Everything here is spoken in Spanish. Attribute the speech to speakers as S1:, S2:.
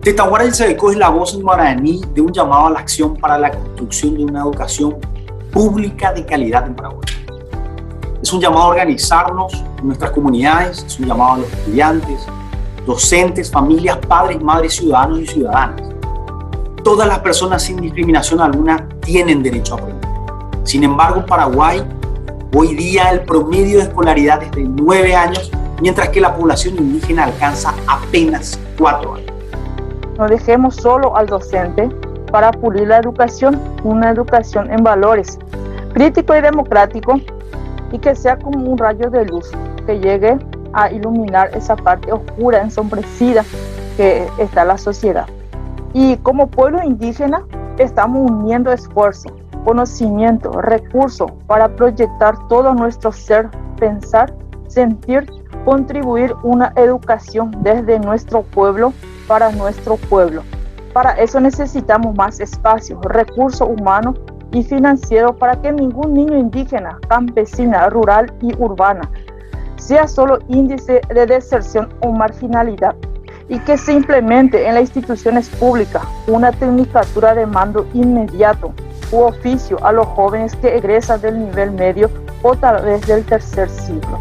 S1: Tetahuara Ilsebeco es la voz en guaraní de un llamado a la acción para la construcción de una educación pública de calidad en Paraguay. Es un llamado a organizarnos en nuestras comunidades, es un llamado a los estudiantes, docentes, familias, padres, madres, ciudadanos y ciudadanas. Todas las personas sin discriminación alguna tienen derecho a aprender. Sin embargo, en Paraguay, hoy día el promedio de escolaridad es de 9 años, mientras que la población indígena alcanza apenas 4 años.
S2: No dejemos solo al docente para pulir la educación, una educación en valores, crítico y democrático, y que sea como un rayo de luz que llegue a iluminar esa parte oscura, ensombrecida que está la sociedad. Y como pueblo indígena estamos uniendo esfuerzo, conocimiento, recursos para proyectar todo nuestro ser, pensar, sentir, contribuir una educación desde nuestro pueblo para nuestro pueblo. Para eso necesitamos más espacios, recursos humanos y financieros para que ningún niño indígena, campesina, rural y urbana sea solo índice de deserción o marginalidad, y que se implemente en las instituciones públicas una tecnicatura de mando inmediato u oficio a los jóvenes que egresan del nivel medio o tal vez del tercer ciclo.